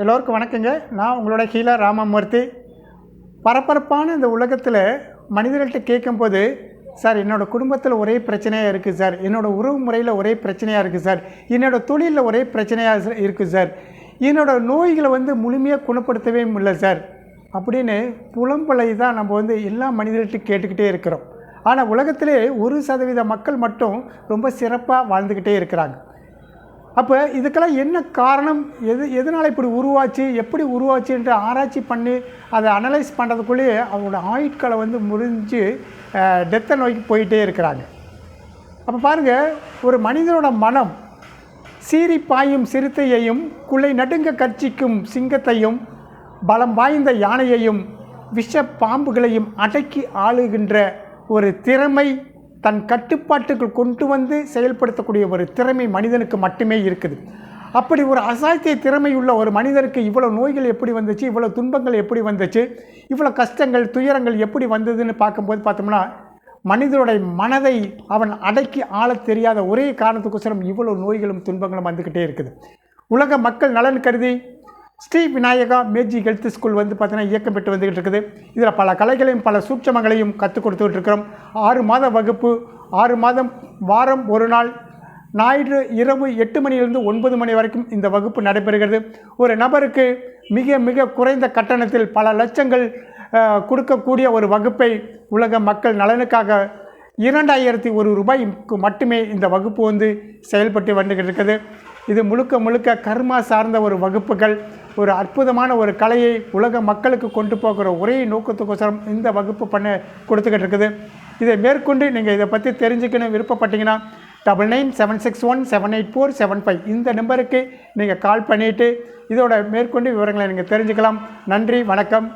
எல்லோருக்கும் வணக்கங்க. நான் உங்களோட ஹீலர் ராமமூர்த்தி. பரபரப்பான இந்த உலகத்தில் மனிதர்கள்ட்ட கேட்கும்போது, சார் என்னோடய குடும்பத்தில் ஒரே பிரச்சனையாக இருக்குது சார், என்னோடய உறவு முறையில் ஒரே பிரச்சனையாக இருக்குது சார், என்னோடய தொழிலில் ஒரே பிரச்சனையாக இருக்குது சார், என்னோடய நோய்களை முழுமையாக குணப்படுத்தவே முடியல சார் அப்படின்னு புலம்பலை தான் நம்ம எல்லா மனிதர்கள்ட்ட கேட்டுக்கிட்டே இருக்கிறோம். ஆனால் உலகத்திலே 1% மக்கள் மட்டும் ரொம்ப சிறப்பாக வாழ்ந்துக்கிட்டே இருக்கிறாங்க. அப்போ இதுக்கெல்லாம் என்ன காரணம், எதனால் இப்படி உருவாச்சு, எப்படி உருவாச்சுன்ற ஆராய்ச்சி பண்ணி அதை அனலைஸ் பண்ணுறதுக்குள்ளேயே அவங்களோட ஆயுட்களை முடிஞ்சு டெத்தை நோக்கி போயிட்டே இருக்கிறாங்க. அப்போ பாருங்கள், ஒரு மனிதனோட மனம் சீறி பாயும் சிறுத்தையையும் குலை நடுங்க கர்ச்சிக்கும் சிங்கத்தையும் பலம் வாய்ந்த யானையையும் விஷ பாம்புகளையும் அடக்கி ஆளுகின்ற ஒரு திறமை, தன் கட்டுப்பாட்டுக்குள் கொண்டு செயல்படுத்தக்கூடிய ஒரு திறமை மனிதனுக்கு மட்டுமே இருக்குது. அப்படி ஒரு அசாத்திய திறமையுள்ள ஒரு மனிதருக்கு இவ்வளோ நோய்கள் எப்படி வந்துச்சு, இவ்வளோ துன்பங்கள் எப்படி வந்துச்சு, இவ்வளோ கஷ்டங்கள் துயரங்கள் எப்படி வந்ததுன்னு பார்க்கும்போது பார்த்தோம்னா, மனிதனுடைய மனதை அவன் அடக்கி ஆள தெரியாத ஒரே காரணத்துக்கோசரம் இவ்வளோ நோய்களும் துன்பங்களும் வந்துக்கிட்டே இருக்குது. உலக மக்கள் நலன் கருதி Sri Vinayaka magic health school பார்த்தீங்கன்னா இயக்கம் பெற்று வந்துக்கிட்டு இருக்குது. இதில் பல கலைகளையும் பல சூட்சமங்களையும் கற்றுக் கொடுத்துக்கிட்டு இருக்கிறோம். 6 மாத வகுப்பு, 6 மாதம், வாரம் ஒரு நாள், ஞாயிறு இரவு 8 மணியிலிருந்து 9 மணி வரைக்கும் இந்த வகுப்பு நடைபெறுகிறது. ஒரு நபருக்கு மிக மிக குறைந்த கட்டணத்தில் பல லட்சங்கள் கொடுக்கக்கூடிய ஒரு வகுப்பை உலக மக்கள் நலனுக்காக 2001 ரூபாய்க்கு மட்டுமே இந்த வகுப்பு செயல்பட்டு வந்துக்கிட்டு இருக்குது. இது முழுக்க முழுக்க கர்மா சார்ந்த ஒரு வகுப்புகள், ஒரு அற்புதமான ஒரு கலையை உலக மக்களுக்கு கொண்டு போகிற ஒரே நோக்கத்துக்கோசரம் இந்த வகுப்பு பண்ண கொடுத்துக்கிட்டு இருக்குது. இதை மேற்கொண்டு நீங்கள் இதை பற்றி தெரிஞ்சுக்கணும் விருப்பப்பட்டீங்கன்னா 9976178475 இந்த நம்பருக்கு நீங்கள் கால் பண்ணிவிட்டு இதோட மேற்கொண்டு விவரங்களை நீங்கள் தெரிஞ்சுக்கலாம். நன்றி, வணக்கம்.